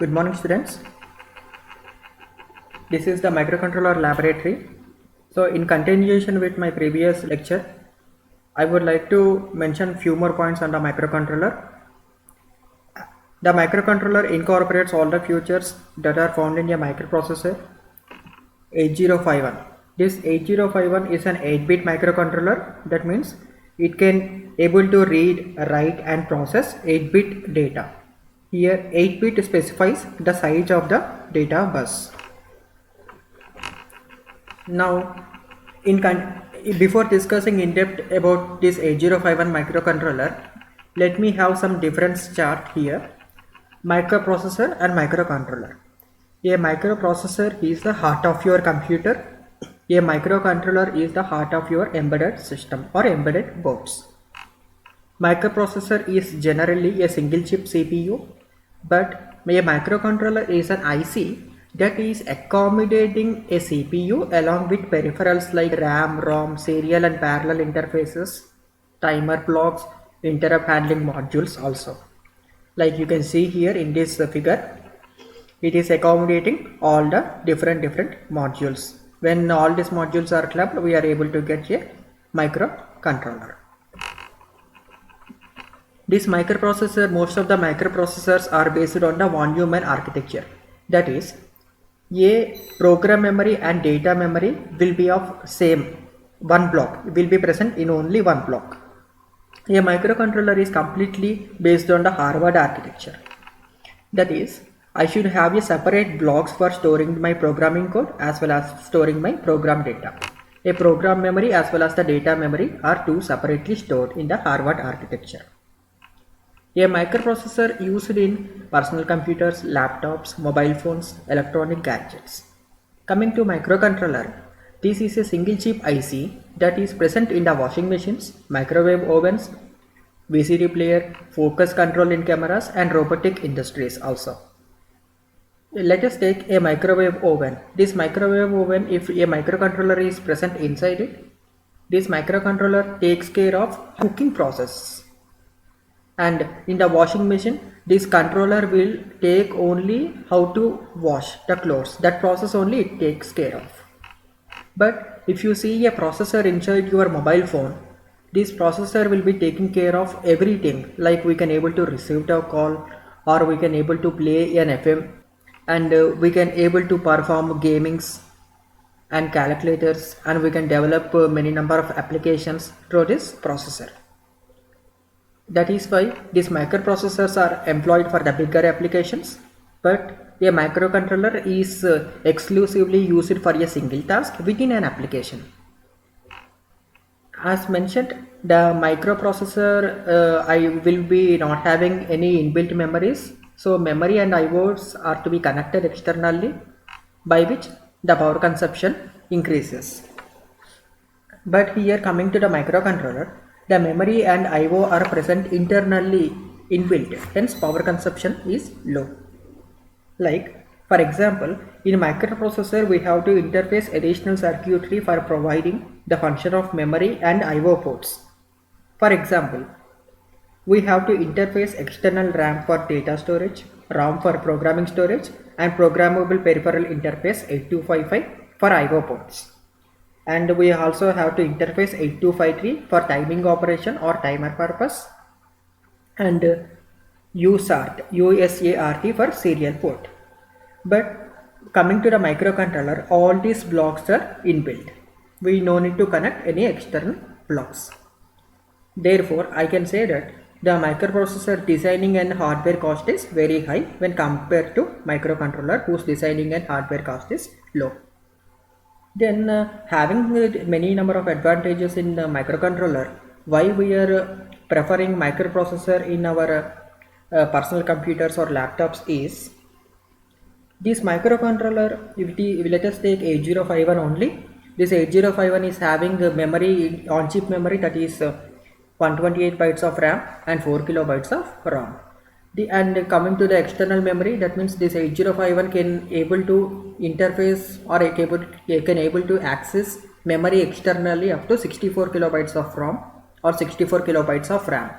Good morning, students. This is the microcontroller laboratory. So in continuation with my previous lecture, I would like to mention few more points on the microcontroller. The microcontroller incorporates all the features that are found in a microprocessor 8051. This 8051 is an 8-bit microcontroller. That means it can able to read, write and process 8-bit data. Here 8-bit specifies the size of the data bus. Now, before discussing in depth about this 8051 microcontroller, let me have some difference chart here. Microprocessor and microcontroller. A microprocessor is the heart of your computer. A microcontroller is the heart of your embedded system or embedded boards. Microprocessor is generally a single chip CPU, but a microcontroller is an IC that is accommodating a CPU along with peripherals like RAM, ROM, serial and parallel interfaces, timer blocks, interrupt handling modules also. Like you can see here in this figure, it is accommodating all the different modules. When all these modules are clubbed, we are able to get a microcontroller. This microprocessor, most of the microprocessors are based on the von Neumann architecture. That is, a program memory and data memory will be of same one block, will be present in only one block. A microcontroller is completely based on the Harvard architecture. That is, I should have a separate blocks for storing my programming code as well as storing my program data. A program memory as well as the data memory are two separately stored in the Harvard architecture. A microprocessor used in personal computers, laptops, mobile phones, electronic gadgets. Coming to microcontroller, this is a single chip IC that is present in the washing machines, microwave ovens, VCD player, focus control in cameras and robotic industries also. Let us take a microwave oven. This microwave oven, if a microcontroller is present inside it, this microcontroller takes care of cooking process. And in the washing machine, this controller will take only how to wash the clothes. That process only it takes care of. But if you see a processor inside your mobile phone, this processor will be taking care of everything. Like we can able to receive the call, or we can able to play an FM, and we can able to perform gamings and calculators, and we can develop many number of applications through this processor. That is why these microprocessors are employed for the bigger applications, but a microcontroller is exclusively used for a single task within an application. As mentioned, the microprocessor I will be not having any inbuilt memories, so memory and IOs are to be connected externally, by which the power consumption increases. But here, coming to the microcontroller, the memory and IO are present internally inbuilt, hence power consumption is low. Like, for example, in microprocessor we have to interface additional circuitry for providing the function of memory and IO ports. For example, we have to interface external RAM for data storage, ROM for programming storage, and programmable peripheral interface 8255 for IO ports. And we also have to interface 8253 for timing operation or timer purpose, and USART for serial port. But coming to the microcontroller, all these blocks are inbuilt. We no need to connect any external blocks. Therefore, I can say that the microprocessor designing and hardware cost is very high when compared to microcontroller whose designing and hardware cost is low. Then having many number of advantages in the microcontroller, why we are preferring microprocessor in our personal computers or laptops is, this microcontroller, let us take 8051 only. This 8051 is having a memory, on-chip memory, that is 128 bytes of RAM and 4 kilobytes of ROM. And coming to the external memory, that means this 8051 can able to interface or can able to access memory externally up to 64 kilobytes of ROM or 64 kilobytes of RAM.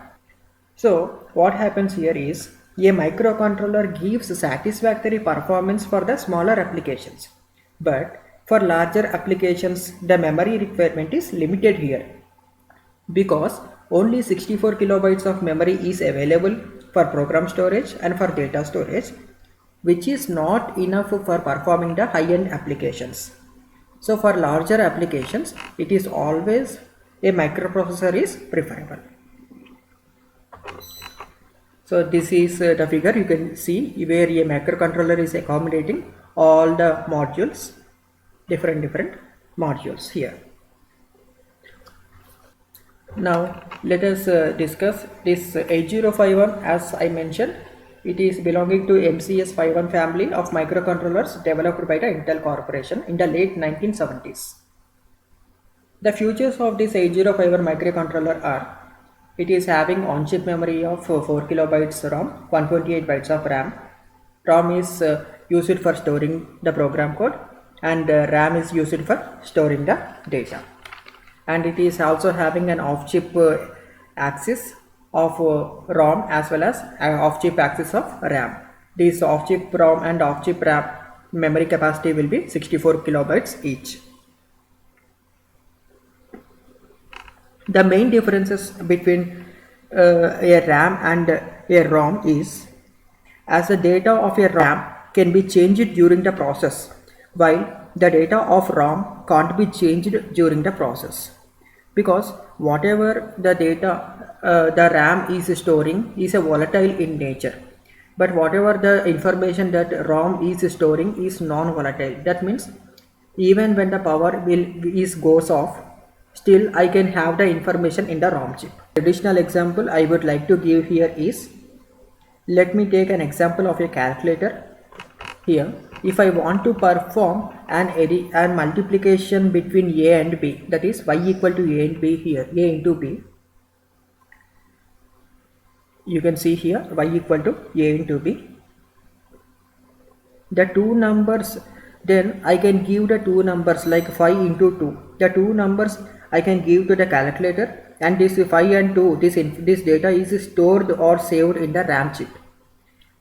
So what happens here is, A microcontroller gives satisfactory performance for the smaller applications, but for larger applications the memory requirement is limited here because only 64 kilobytes of memory is available for program storage and for data storage, which is not enough for performing the high-end applications. So for larger applications it is always a microprocessor is preferable. So this is the figure you can see where a microcontroller is accommodating all the modules, different modules here. Now let us discuss this 8051. As I mentioned, it is belonging to MCS 51 family of microcontrollers developed by the Intel Corporation in the late 1970s. The features of this 8051 microcontroller are: it is having on-chip memory of 4 kilobytes ROM, 128 bytes of RAM. ROM is used for storing the program code and RAM is used for storing the data. And it is also having an off-chip axis of ROM as well as off-chip axis of RAM. This off-chip ROM and off-chip RAM memory capacity will be 64 kilobytes each. The main differences between a RAM and a ROM is, as the data of a RAM can be changed during the process, while the data of ROM can't be changed during the process, because whatever the data the RAM is storing is a volatile in nature, but whatever the information that ROM is storing is non-volatile. That means even when the power goes off, still I can have the information in the ROM chip. Additional example I would like to give here is, let me take an example of a calculator. Here, if I want to perform an multiplication between a and b, that is y equal to a and b, here a into b, you can see here y equal to a into b, the two numbers, then I can give the two numbers like 5 into 2. The two numbers I can give to the calculator, and this 5 and 2, this data is stored or saved in the RAM chip.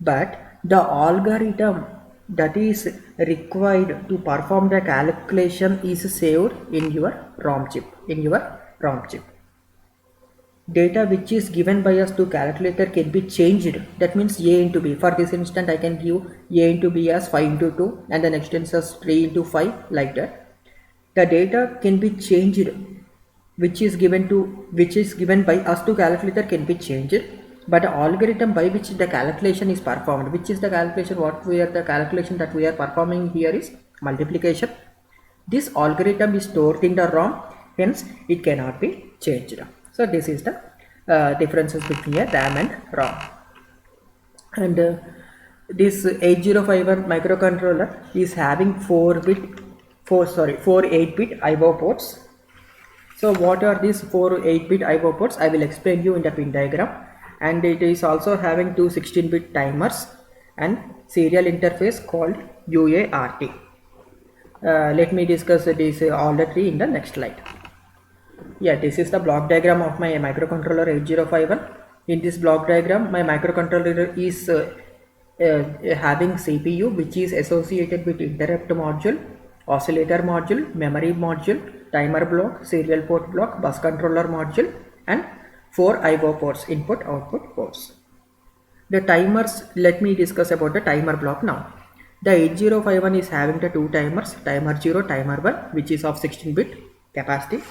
But the algorithm that is required to perform the calculation is saved in your ROM chip. Data which is given by us to calculator can be changed. That means a into b. For this instant I can give a into b as 5 into 2 and the next instance as 3 into 5, like that. The data can be changed which is given by us to calculator can be changed, but the algorithm by which the calculation is performed, which is the calculation the calculation that we are performing here is multiplication. This algorithm is stored in the ROM, hence it cannot be changed. So this is the differences between a RAM and ROM. And this 8051 microcontroller is having 4 8-bit IO ports. So what are these 4 8-bit IO ports? I will explain you in the pin diagram. And it is also having two 16-bit timers and serial interface called UART. Let me discuss these all the three in the next slide. Yeah, this is the block diagram of my microcontroller 8051. In this block diagram, my microcontroller is having CPU which is associated with interrupt module, oscillator module, memory module, timer block, serial port block, bus controller module, and 4 IO ports, input output ports. The timers, let me discuss about the timer block now. The 8051 is having the two timers, timer 0, timer 1, which is of 16-bit capacity.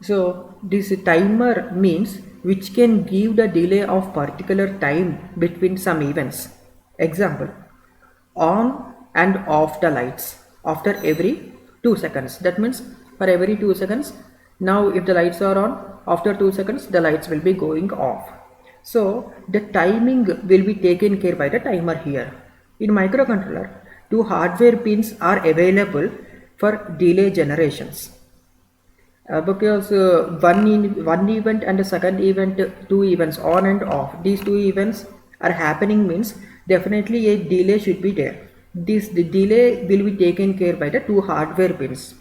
So this timer means which can give the delay of particular time between some events. Example, on and off the lights after every 2 seconds. That means for every 2 seconds, now if the lights are on, after 2 seconds the lights will be going off. So the timing will be taken care by the timer here. In microcontroller, two hardware pins are available for delay generations. Because one event and the second event, two events on and off, these two events are happening means definitely a delay should be there. The delay will be taken care by the two hardware pins.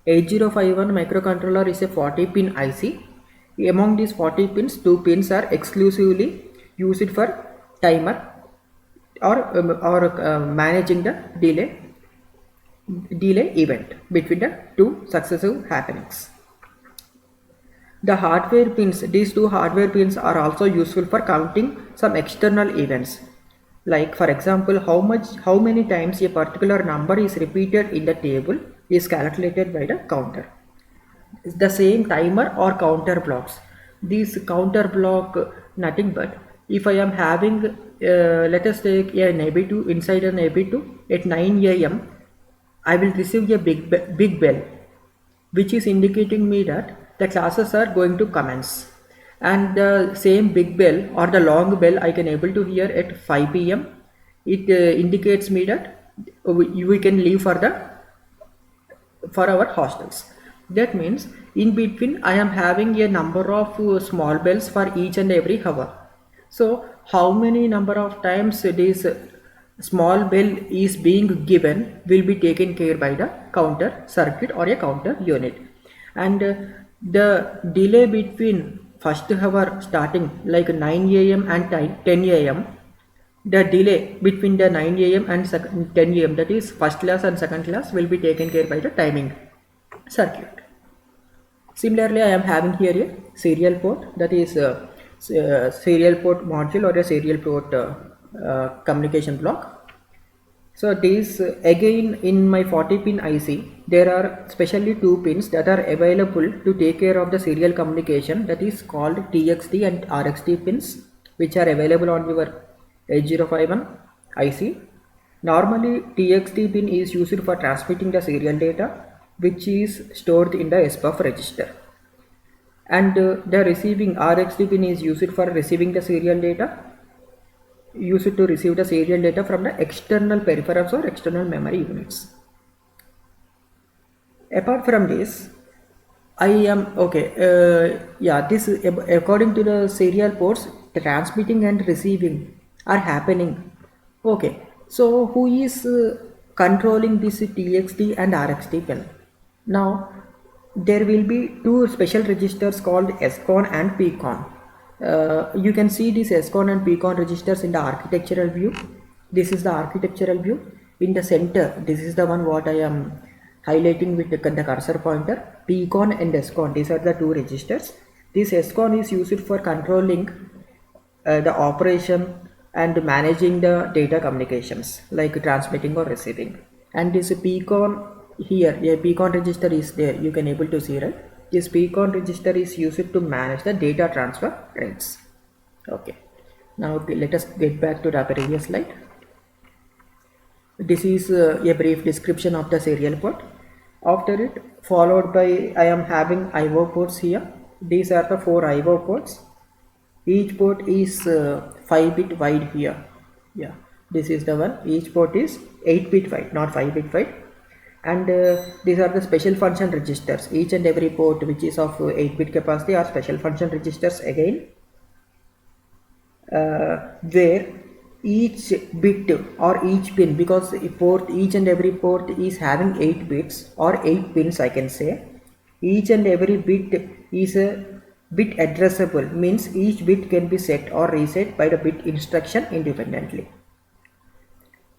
8051 microcontroller is a 40-pin IC. Among these 40 pins, 2 pins are exclusively use it for timer or managing the delay event between the two successive happenings. The hardware pins, these two hardware pins are also useful for counting some external events. Like for example, how many times a particular number is repeated in the table is calculated by the counter. The same timer or counter blocks. These counter block nothing but if I am having let us take an AB2 inside an AB2 at 9 a.m. I will receive a big bell, which is indicating me that the classes are going to commence, and the same big bell or the long bell I can able to hear at 5 p.m. It indicates me that we can leave for our hostels. That means in between I am having a number of small bells for each and every hour. So how many number of times this small bell is being given will be taken care by the counter circuit or a counter unit. And the delay between first hour starting like 9 a.m. and 10 a.m. the delay between the 9 a.m. and 10 a.m. that is first class and second class will be taken care by the timing circuit. Similarly, I am having here a serial port, that is serial port module or a serial port communication block. So these again in my 40 pin IC there are specially two pins that are available to take care of the serial communication, that is called TXT and RXT pins, which are available on your 8051 IC. Normally TXT pin is used for transmitting the serial data which is stored in the SBUF register, and the receiving RXT pin is used for receiving the serial data, used to receive the serial data from the external peripherals or external memory units. Apart from this, I am this according to the serial ports, the transmitting and receiving are happening. Okay, so who is controlling this TXT and RXT pin? Now there will be two special registers called SCON and PCON. You can see these SCON and PCON registers in the architectural view. This is the architectural view. In the center, this is the one what I am highlighting with the cursor pointer. PCON and SCON, these are the two registers. This SCON is used for controlling the operation and managing the data communications like transmitting or receiving. And this PCON here, a PCON register is there, you can able to see, right? This PCON register is used to manage the data transfer rates. Okay, now let us get back to the previous slide. This is a brief description of the serial port. After it, followed by I am having IO ports here. These are the 4 IO ports. Each port is 5-bit wide here. Yeah, this is the one. Each port is 8-bit wide, not 5-bit wide. And these are the special function registers. Each and every port which is of 8-bit capacity are special function registers again, where each bit or each pin, because each and every port is having 8 bits or 8 pins, I can say. Each and every bit is a bit addressable, means each bit can be set or reset by the bit instruction independently.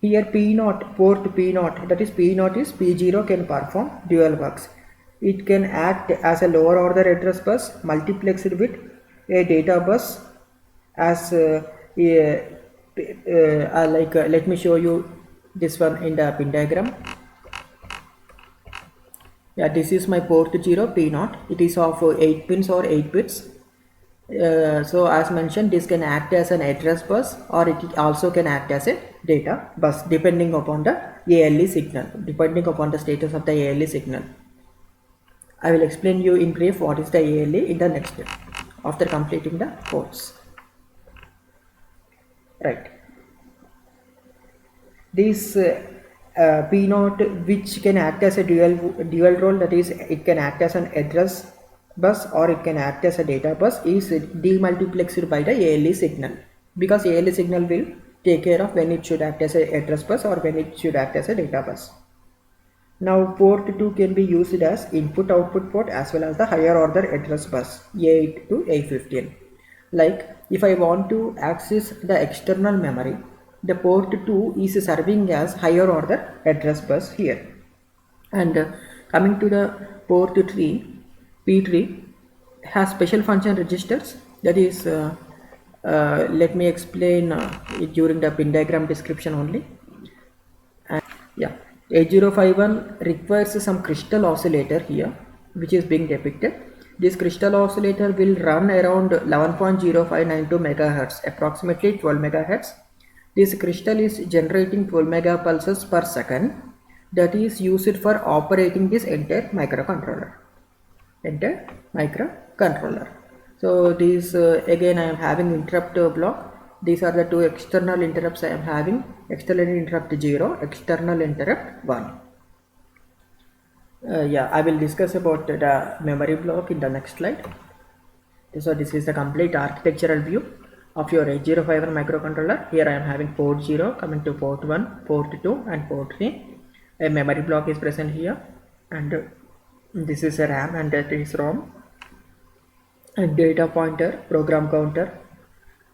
Here P0, port P0, that is P0 is P0 can perform dual works. It can act as a lower order address bus multiplexed with a data bus as let me show you this one in the pin diagram. Yeah, this is my port 0 P0. It is of 8 pins or 8 bits. So as mentioned, this can act as an address bus or it also can act as a data bus depending upon the ALE signal, depending upon the status of the ALE signal. I will explain you in brief what is the ALE in the next step after completing the course. Right. This P0, which can act as a dual role, that is it can act as an address bus or it can act as a data bus, is demultiplexed by the ALE signal, because ALE signal will take care of when it should act as a address bus or when it should act as a data bus. Now port 2 can be used as input output port as well as the higher order address bus A8 to A15. Like if I want to access the external memory, the port 2 is serving as higher order address bus here. And coming to the port 3, P3 has special function registers. That is, let me explain it during the pin diagram description only. And yeah, 8051 requires some crystal oscillator here, which is being depicted. This crystal oscillator will run around 11.0592 megahertz, approximately 12 megahertz. This crystal is generating 12 megapulses per second, that is used for operating this entire microcontroller. So these again I am having interrupt block. These are the two external interrupts I am having: external interrupt 0, external interrupt 1. Yeah, I will discuss about the memory block in the next slide. So this is the complete architectural view of your 8051 microcontroller. Here I am having port 0 coming to port 1, port 2 and port 3. A memory block is present here, and this is a RAM and that is ROM, and data pointer, program counter,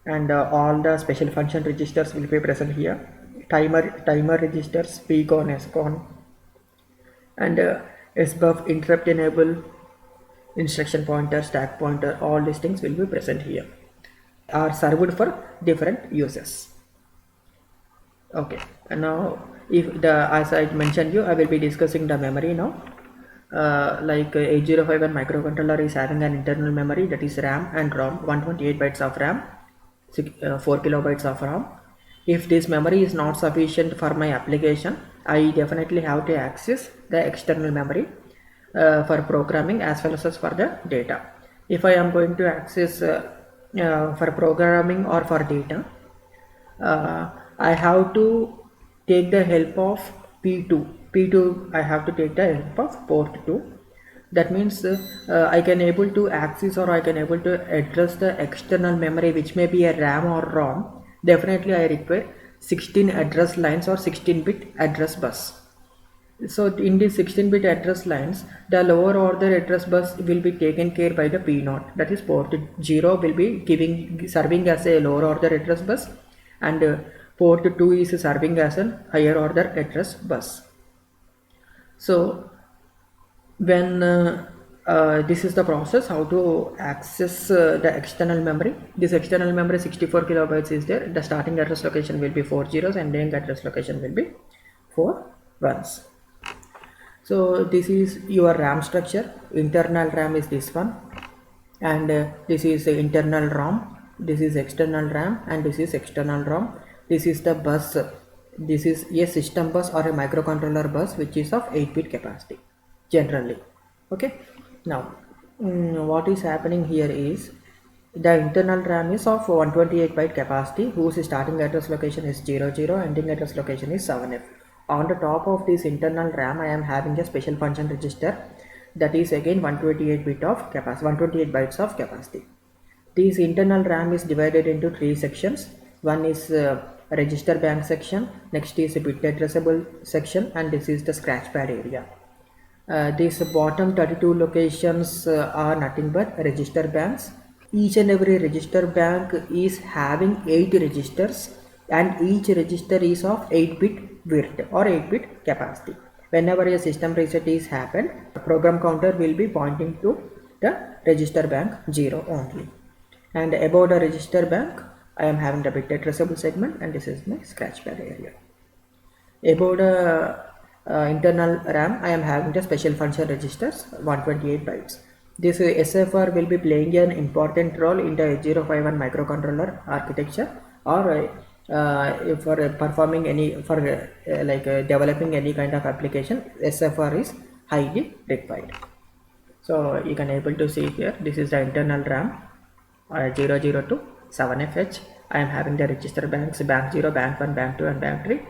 and all the special function registers will be present here. Timer registers, PCON, SCON, and SBUF, interrupt enable, instruction pointer, stack pointer, all these things will be present here, are served for different uses. Okay, and now as I mentioned you, I will be discussing the memory now. Like 8051 microcontroller is having an internal memory, that is RAM and ROM, 128 bytes of RAM, 4 kilobytes of ROM. If this memory is not sufficient for my application, I definitely have to access the external memory for programming as well as for the data. If I am going to access for programming or for data, I have to take the help of P2. I have to take the help of port 2. That means I can able to access or I can able to address the external memory, which may be a RAM or ROM. Definitely I require 16 address lines or 16-bit address bus. So in these 16-bit address lines, the lower order address bus will be taken care by the P0. That is port 0 will be serving as a lower order address bus, and port 2 is serving as a higher order address bus. So when this is the process how to access the external memory. This external memory 64 kilobytes is there. The starting address location will be 4 zeros and ending address location will be 4 ones. So this is your RAM structure. Internal RAM is this one, and this is the internal ROM, this is external RAM, and this is external ROM. This is the bus. This is a system bus or a microcontroller bus which is of 8-bit capacity generally. Okay, now what is happening here is the internal RAM is of 128 byte capacity whose starting address location is 00, ending address location is 7F. On the top of this internal RAM I am having a special function register that is again 128 bytes of capacity. This internal RAM is divided into 3 sections. One is register bank section, next is a bit addressable section, and this is the scratch pad area. These bottom 32 locations are nothing but register banks. Each and every register bank is having 8 registers, and each register is of 8-bit width or 8-bit capacity. Whenever a system reset is happened, the program counter will be pointing to the register bank 0 only. And above the register bank I am having the bit addressable segment, and this is my scratch pad area. Above the internal RAM I am having the special function registers 128 bytes. This SFR will be playing an important role in the 8051 microcontroller architecture, or for performing any developing any kind of application. SFR is highly required. So you can able to see here, this is the internal RAM 002 7FH. I am having the register banks bank 0, bank 1, bank 2 and bank 3.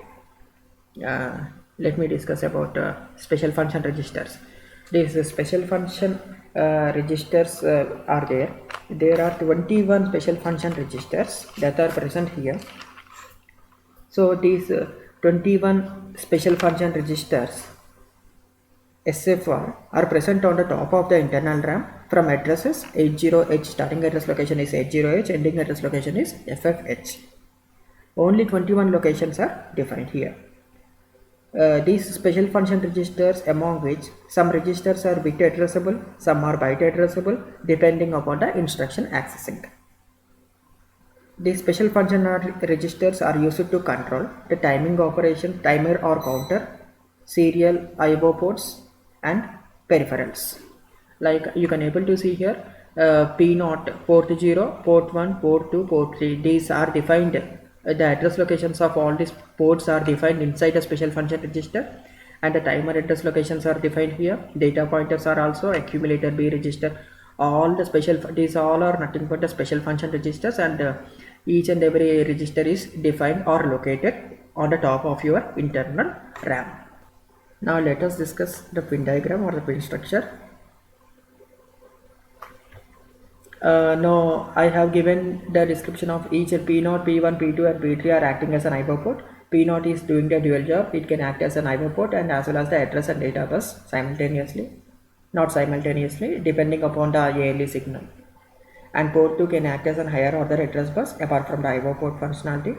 Let me discuss about special function registers. These special function registers are there. There are 21 special function registers that are present here. So these 21 special function registers SFR are present on the top of the internal RAM from addresses 80H. Starting address location is 80H, ending address location is FFH. Only 21 locations are defined here. These special function registers, among which some registers are bit addressable, some are byte addressable, depending upon the instruction accessing. These special function registers are used to control the timing operation, timer or counter, serial IO ports and peripherals. Like you can able to see here, P0, port 0, port 1, port 2, port 3. These are defined. The address locations of all these ports are defined inside a special function register, and the timer address locations are defined here. Data pointers are also accumulator B register. All the these all are nothing but the special function registers, and each and every register is defined or located on the top of your internal RAM. Now let us discuss the pin diagram or the pin structure. Now I have given the description of each. P0, P1, P2 and P3 are acting as an IO port. P0 is doing the dual job. It can act as an IO port and as well as the address and data bus simultaneously. Not simultaneously, depending upon the ALE signal. And port 2 can act as a higher order address bus apart from the IO port functionality.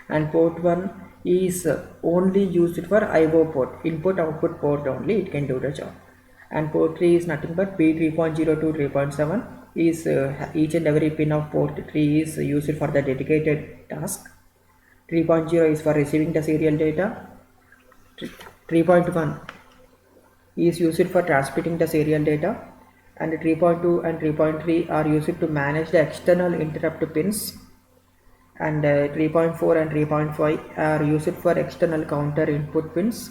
And port 1 is only used for IO port, input output port only, it can do the job. And port 3 is nothing but P3.0 to 3.7 is each and every pin of port 3 is used for the dedicated task. 3.0 is for receiving the serial data. 3.1 is used for transmitting the serial data, and 3.2 and 3.3 are used to manage the external interrupt pins, and 3.4 and 3.5 are used for external counter input pins,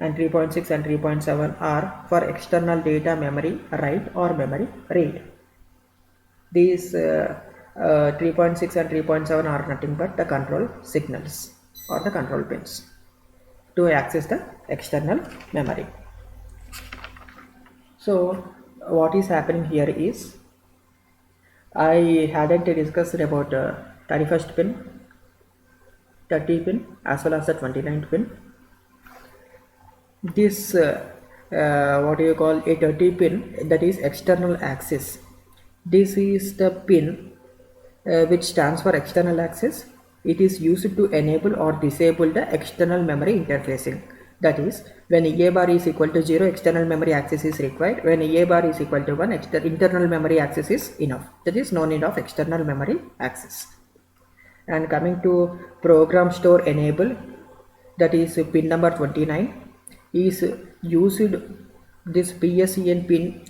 and 3.6 and 3.7 are for external data memory write or memory read. These 3.6 and 3.7 are nothing but the control signals or the control pins to access the external memory. So what is happening here is, I hadn't discussed about 31st pin, 30 pin as well as the 29th pin. This what do you call a 30 pin, that is external access. This is the pin which stands for external access. It is used to enable or disable the external memory interfacing. That is, when EA bar is equal to 0, external memory access is required. When EA bar is equal to 1, internal memory access is enough. That is, no need of external memory access. And coming to program store enable, that is pin number 29, is used. This PSEN pin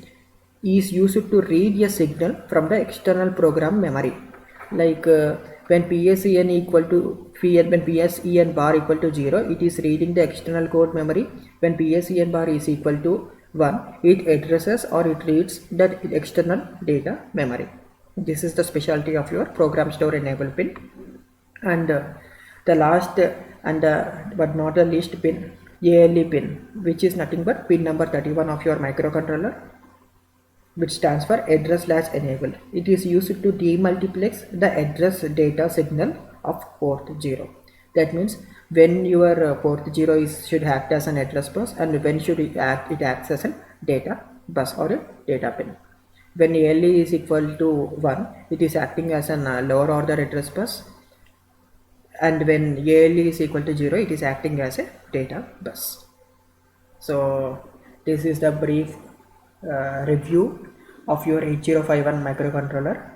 is used to read a signal from the external program memory. Like when PSEN equal to when PSEN bar equal to 0, it is reading the external code memory. When PSEN bar is equal to 1, it addresses or it reads that external data memory. This is the specialty of your program store enable pin. And the last and but not the least pin, ALE pin, which is nothing but pin number 31 of your microcontroller, which stands for address/enable. It is used to demultiplex the address data signal of port 0. That means when your port 0 should act as an address bus, and when should it acts as a data bus or a data pin. When ALE is equal to 1, it is acting as a lower order address bus, and when ALE is equal to 0, it is acting as a data bus. So this is the brief review of your 8051 microcontroller.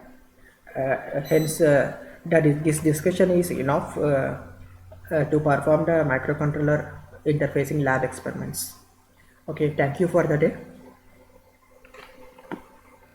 Hence this discussion is enough to perform the microcontroller interfacing lab experiments. Okay, thank you for the day.